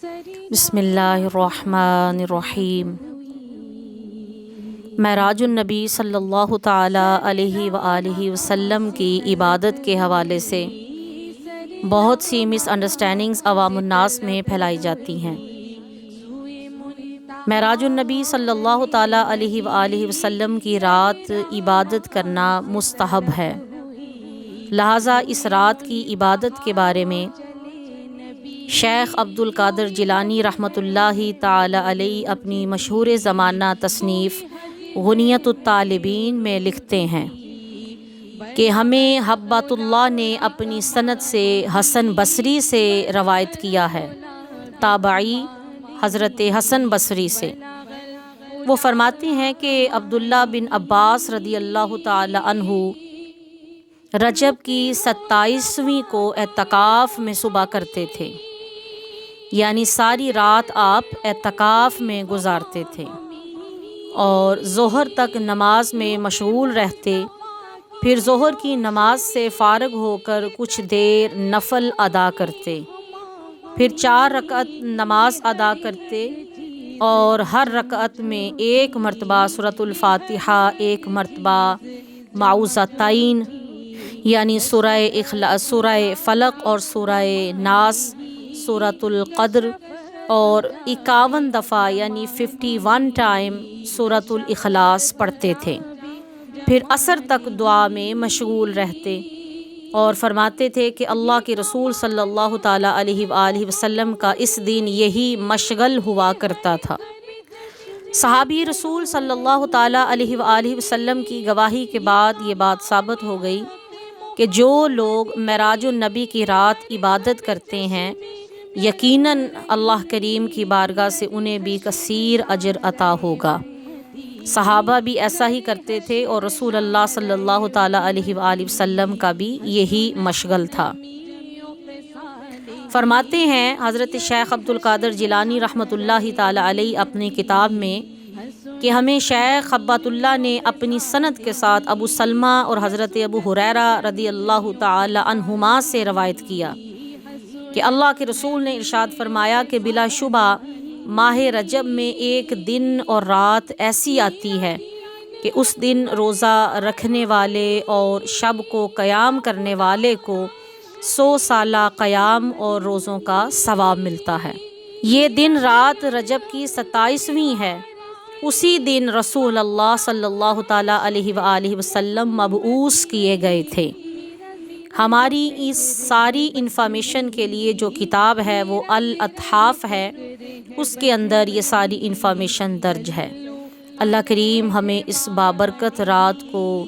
بسم اللہ الرحمن الرحیم۔ معراج النبی صلی اللہ تعالیٰ علیہ وآلہ وسلم کی عبادت کے حوالے سے بہت سی مس انڈرسٹینڈنگز عوام الناس میں پھیلائی جاتی ہیں۔ معراج النبی صلی اللہ تعالیٰ علیہ وآلہ وسلم کی رات عبادت کرنا مستحب ہے، لہٰذا اس رات کی عبادت کے بارے میں شیخ عبد القادر جیلانی رحمۃ اللہ تعالی علیہ اپنی مشہور زمانہ تصنیف غنیۃ الطالبین میں لکھتے ہیں کہ ہمیں حبۃ اللہ نے اپنی سند سے حسن بصری سے روایت کیا ہے، تابعی حضرت حسن بصری سے۔ وہ فرماتے ہیں کہ عبداللہ بن عباس رضی اللہ تعالی عنہ رجب کی 27ویں کو اعتکاف میں صبح کرتے تھے، یعنی ساری رات آپ اعتکاف میں گزارتے تھے اور ظہر تک نماز میں مشغول رہتے، پھر ظہر کی نماز سے فارغ ہو کر کچھ دیر نفل ادا کرتے، پھر 4 رکعت نماز ادا کرتے اور ہر رکعت میں 1 مرتبہ سورۃ الفاتحہ، 1 مرتبہ معوذتین یعنی سورہ فلق اور سورہ ناس، سورۃ القدر اور 51 دفعہ یعنی 51 ٹائم سورۃ الاخلاص پڑھتے تھے، پھر عصر تک دعا میں مشغول رہتے اور فرماتے تھے کہ اللہ کے رسول صلی اللہ تعالیٰ علیہ وآلہ وسلم کا اس دن یہی مشغل ہوا کرتا تھا۔ صحابی رسول صلی اللہ تعالیٰ علیہ وآلہ وسلم کی گواہی کے بعد یہ بات ثابت ہو گئی کہ جو لوگ معراج النبی کی رات عبادت کرتے ہیں یقیناً اللہ کریم کی بارگاہ سے انہیں بھی کثیر اجر عطا ہوگا۔ صحابہ بھی ایسا ہی کرتے تھے اور رسول اللہ صلی اللہ تعالیٰ علیہ وآلہ وسلم کا بھی یہی مشغل تھا۔ فرماتے ہیں حضرت شیخ عبد القادر جیلانی رحمۃ اللہ تعالیٰ علیہ اپنی کتاب میں کہ ہمیں شیخ حبۃ اللہ نے اپنی سند کے ساتھ ابو سلمہ اور حضرت ابو ہریرہ رضی اللہ تعالی عنہما سے روایت کیا کہ اللہ کے رسول نے ارشاد فرمایا کہ بلا شبہ ماہ رجب میں ایک دن اور رات ایسی آتی ہے کہ اس دن روزہ رکھنے والے اور شب کو قیام کرنے والے کو 100 سالہ قیام اور روزوں کا ثواب ملتا ہے۔ یہ دن رات رجب کی 27ویں ہے، اسی دن رسول اللہ صلی اللہ تعالیٰ علیہ وآلہ وسلم مبعوث کیے گئے تھے۔ ہماری اس ساری انفارمیشن کے لیے جو کتاب ہے وہ الاطحاف ہے، اس کے اندر یہ ساری انفارمیشن درج ہے۔ اللہ کریم ہمیں اس بابرکت رات کو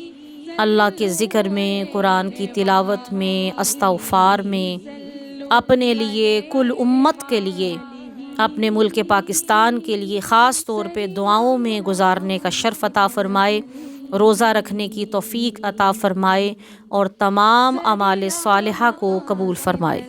اللہ کے ذکر میں، قرآن کی تلاوت میں، استغفار میں، اپنے لیے، کل امت کے لیے، اپنے ملک پاکستان کے لیے خاص طور پہ دعاؤں میں گزارنے کا شرف عطا فرمائے، روزہ رکھنے کی توفیق عطا فرمائے اور تمام اعمال صالحہ کو قبول فرمائے۔